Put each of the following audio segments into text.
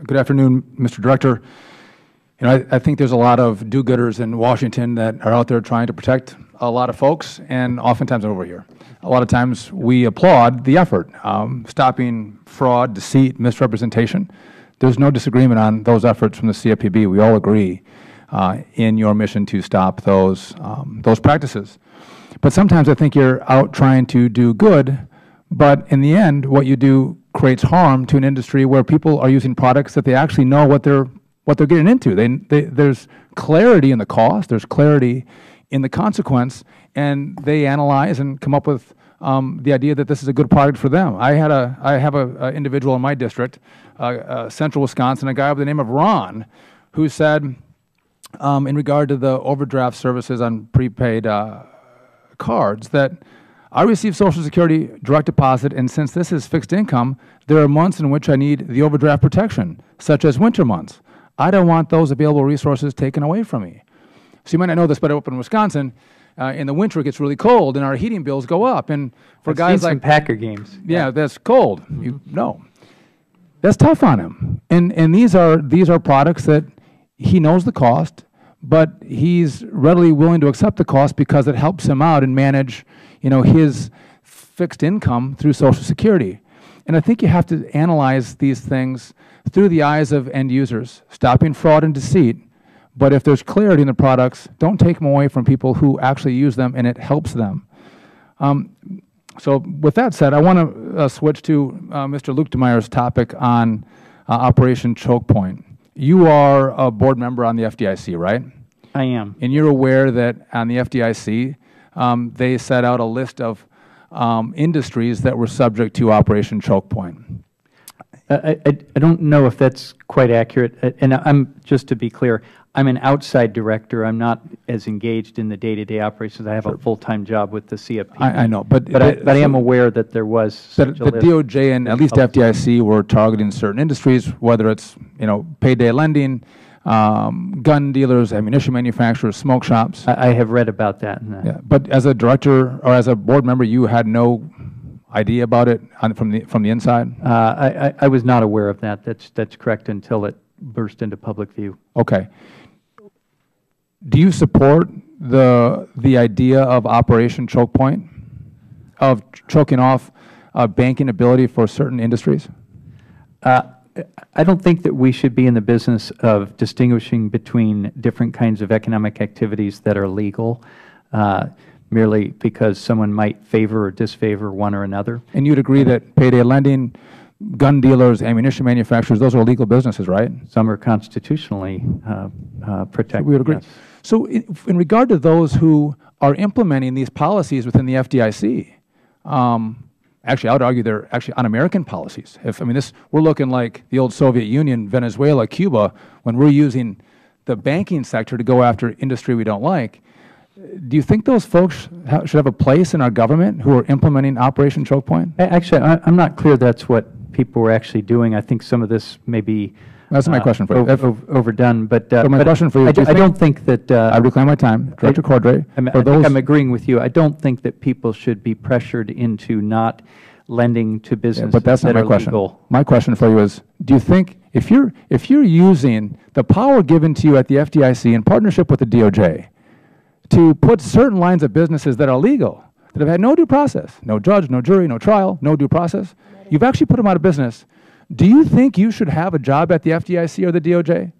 Good afternoon, Mr. Director. You know, I think there's a lot of do-gooders in Washington that are out there trying to protect a lot of folks, and oftentimes over here. A lot of times we applaud the effort, stopping fraud, deceit, misrepresentation. There's no disagreement on those efforts from the CFPB. We all agree in your mission to stop those practices. But sometimes I think you're out trying to do good, but in the end, what you do creates harm to an industry where people are using products that they actually know what they're getting into. There's clarity in the cost, there's clarity in the consequence, and they analyze and come up with the idea that this is a good product for them. I have an individual in my district, central Wisconsin, a guy by the name of Ron, who said, in regard to the overdraft services on prepaid cards, that I receive Social Security direct deposit, and since this is fixed income, there are months in which I need the overdraft protection, such as winter months. I don't want those available resources taken away from me. So you might not know this, but up in Wisconsin, in the winter it gets really cold, and our heating bills go up. And for guys like some Packer games, yeah, that's cold. You know, that's tough on him. And these are products that he knows the cost, but he's readily willing to accept the cost because it helps him out and manage, you know, his fixed income through Social Security. And I think you have to analyze these things through the eyes of end users, stopping fraud and deceit. But if there's clarity in the products, don't take them away from people who actually use them and it helps them. So with that said, I want to switch to Mr. Luchtemeyer's topic on Operation Chokepoint. You are a board member on the FDIC, right? I am. And you're aware that on the FDIC, they set out a list of industries that were subject to Operation Chokepoint. I don't know if that's quite accurate. And just to be clear, I'm an outside director. I'm not as engaged in the day-to-day operations. I have a full-time job with the CFPB. I know, but I am aware that there was such a list. The DOJ and at least FDIC were targeting certain industries, whether it's, you know, payday lending, gun dealers, ammunition manufacturers, smoke shops. I have read about that. Yeah, but as a director or as a board member, you had no idea about it from the inside? I was not aware of that. That's correct until it burst into public view. Okay. Do you support the idea of Operation Chokepoint, of choking off banking ability for certain industries? I don't think that we should be in the business of distinguishing between different kinds of economic activities that are legal merely because someone might favor or disfavor one or another. And you'd agree that payday lending, gun dealers, ammunition manufacturers, those are legal businesses, right? Some are constitutionally protected. So we would agree. Yes. So in regard to those who are implementing these policies within the FDIC, actually, I would argue they're actually un-American policies. We're looking like the old Soviet Union, Venezuela, Cuba, when we're using the banking sector to go after industry we don't like. Do you think those folks should have a place in our government who are implementing Operation Chokepoint? Actually, I'm not clear that's what people were actually doing. I think some of this may be that's my question for you. Overdone. But my question for you, I don't think that I reclaim my time, Director Cordray. I think I'm agreeing with you. I don't think that people should be pressured into not lending to businesses but that's not my question. Legal. My question for you is: do you think if you're using the power given to you at the FDIC in partnership with the DOJ to put certain lines of businesses that are legal, that have had no due process, no judge, no jury, no trial, no due process, you've actually put them out of business? Do you think you should have a job at the FDIC or the DOJ?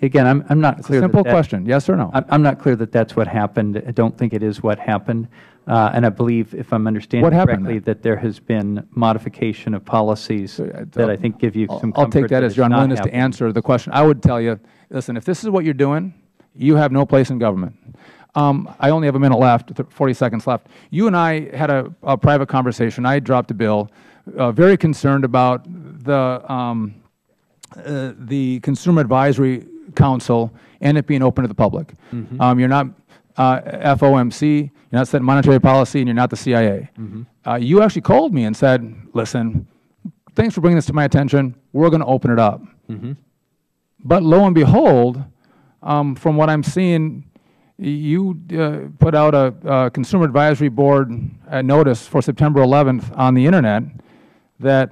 Again, I'm not clear. Simple question, yes or no? I'm not clear that that's what happened. I don't think it is what happened. And I believe, if I'm understanding correctly, that there has been modification of policies that I think give you some comfort. I'll take that as your unwillingness to answer the question. I would tell you, listen, if this is what you're doing, you have no place in government. I only have a minute left, 40 seconds left. You and I had a private conversation. I dropped a bill, very concerned about the Consumer Advisory Council and it being open to the public. You're not FOMC, you're not setting monetary policy, and you're not the CIA. You actually called me and said, listen, thanks for bringing this to my attention. We're going to open it up. But lo and behold, from what I'm seeing, you put out a Consumer Advisory Board notice for September 11th on the Internet that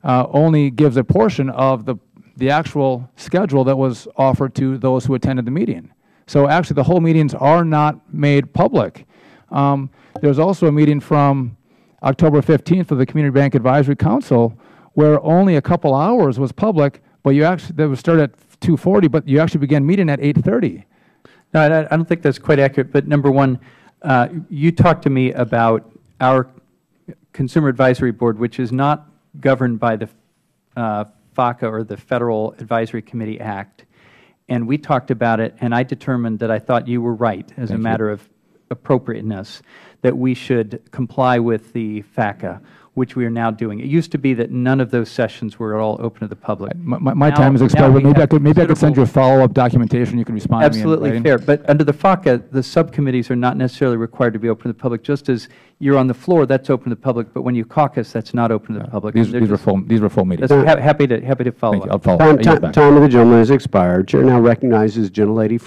only gives a portion of the the actual schedule that was offered to those who attended the meeting. So actually, the whole meetings are not made public. There's also a meeting from October 15th of the Community Bank Advisory Council where only a couple hours was public, but you actually, that was started at 2:40, but you actually began meeting at 8:30. No, I don't think that's quite accurate. But number one, you talked to me about our Consumer Advisory Board, which is not governed by the FACA or the Federal Advisory Committee Act. And we talked about it, and I determined that I thought you were right as a matter of appropriateness, that we should comply with the FACA, which we are now doing. It used to be that none of those sessions were at all open to the public. My time has expired, but maybe I could send you a follow-up documentation. You can respond to me. Absolutely fair. But under the FACA, the subcommittees are not necessarily required to be open to the public. Just as you're on the floor, that's open to the public. But when you caucus, that's not open to the public. These were full meetings. Happy to follow up. I'll follow up. Time of the gentleman has expired. Chair now recognizes gentlelady from